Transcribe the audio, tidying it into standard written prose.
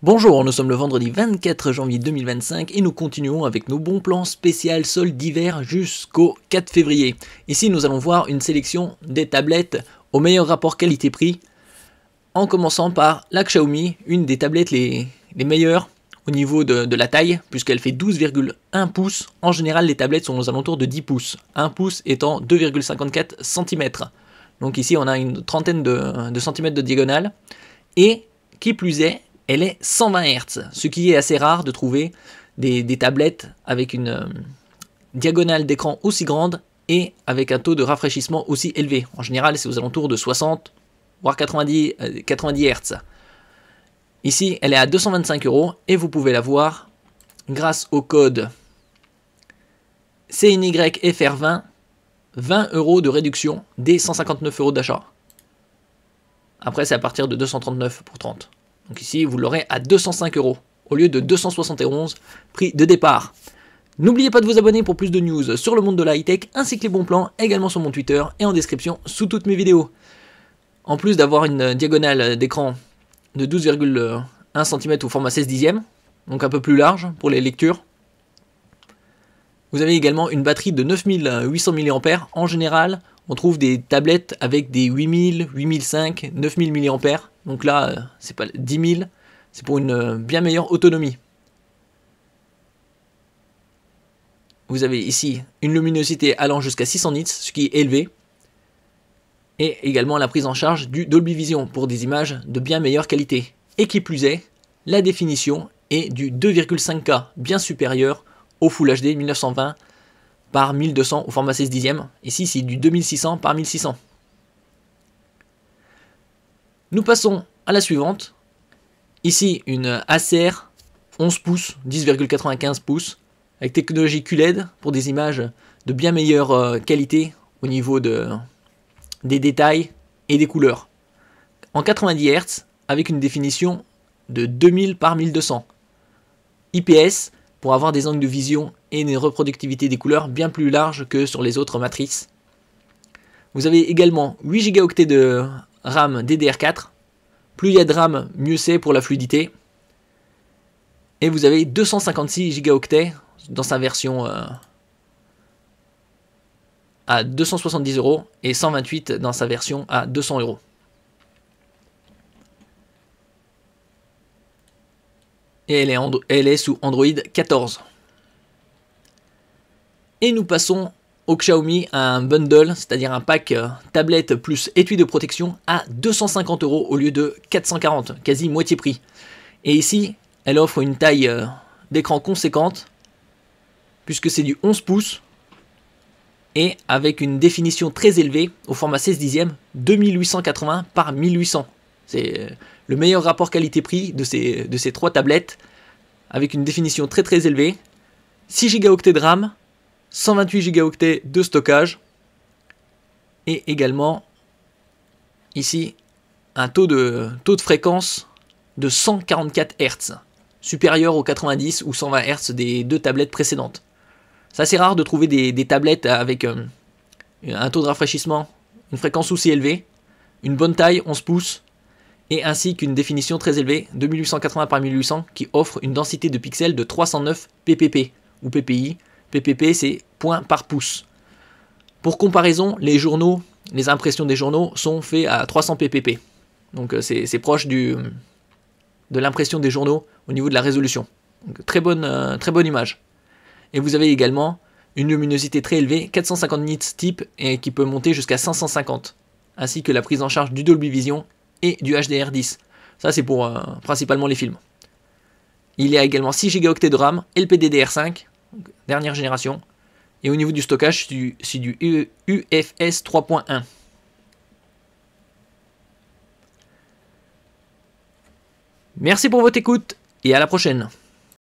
Bonjour, nous sommes le vendredi 24 janvier 2025 et nous continuons avec nos bons plans spécial soldes d'hiver jusqu'au 4 février. Ici nous allons voir une sélection des tablettes au meilleur rapport qualité-prix, en commençant par la Xiaomi, une des tablettes les meilleures au niveau de la taille, puisqu'elle fait 12,1 pouces. En général les tablettes sont aux alentours de 10 pouces, 1 pouce étant 2,54 cm. Donc ici on a une trentaine de centimètres de diagonale, et qui plus est, elle est 120 Hz, ce qui est assez rare de trouver des tablettes avec une diagonale d'écran aussi grande et avec un taux de rafraîchissement aussi élevé. En général, c'est aux alentours de 60 voire 90 Hz. Ici, elle est à 225 € et vous pouvez la voir grâce au code CNYFR20, 20 € de réduction dès 159 € d'achat. Après, c'est à partir de 239 pour 30. Donc ici, vous l'aurez à 205 € au lieu de 271 prix de départ. N'oubliez pas de vous abonner pour plus de news sur le monde de la high-tech ainsi que les bons plans également sur mon Twitter et en description sous toutes mes vidéos. En plus d'avoir une diagonale d'écran de 12,1 cm au format 16/10, donc un peu plus large pour les lectures. Vous avez également une batterie de 9800 mAh. En général, on trouve des tablettes avec des 8000, 8005, 9000 mAh. Donc là, c'est pas 10 000, c'est pour une bien meilleure autonomie. Vous avez ici une luminosité allant jusqu'à 600 nits, ce qui est élevé. Et également la prise en charge du Dolby Vision pour des images de bien meilleure qualité. Et qui plus est, la définition est du 2,5K, bien supérieur au Full HD 1920 par 1200 au format 16/10. Ici, c'est du 2600 par 1600. Nous passons à la suivante. Ici, une Acer 11 pouces, 10,95 pouces, avec technologie QLED pour des images de bien meilleure qualité au niveau des détails et des couleurs. En 90 Hz, avec une définition de 2000 par 1200. IPS, pour avoir des angles de vision et une reproductivité des couleurs bien plus larges que sur les autres matrices. Vous avez également 8 Go de RAM DDR4. Plus il y a de RAM, mieux c'est pour la fluidité. Et vous avez 256 Go dans sa version à 270 € et 128 dans sa version à 200 €. Et elle est sous Android 14. Et nous passons au Xiaomi à un bundle, c'est-à-dire un pack tablette plus étui de protection à 250 € au lieu de 440, quasi moitié prix. Et ici, elle offre une taille d'écran conséquente, puisque c'est du 11 pouces, et avec une définition très élevée au format 16/10, 2880 par 1800. C'est le meilleur rapport qualité-prix de ces trois tablettes, avec une définition très très élevée, 6 Go de RAM, 128 Go de stockage, et également ici un taux de fréquence de 144 Hz, supérieur aux 90 ou 120 Hz des deux tablettes précédentes. C'est assez rare de trouver des tablettes avec un taux de rafraîchissement, une fréquence aussi élevée, une bonne taille, 11 pouces, et ainsi qu'une définition très élevée, 2880 par 1800, qui offre une densité de pixels de 309 ppp, ou ppi. Ppp, c'est points par pouce. Pour comparaison, les journaux, les impressions des journaux sont faits à 300 ppp. Donc c'est proche de l'impression des journaux au niveau de la résolution. Donc, très bonne image. Et vous avez également une luminosité très élevée, 450 nits type, et qui peut monter jusqu'à 550, ainsi que la prise en charge du Dolby Vision et du HDR10. Ça, c'est pour principalement les films. Il y a également 6 Go de RAM, LPDDR5, dernière génération, et au niveau du stockage, c'est du UFS 3.1. Merci pour votre écoute, et à la prochaine.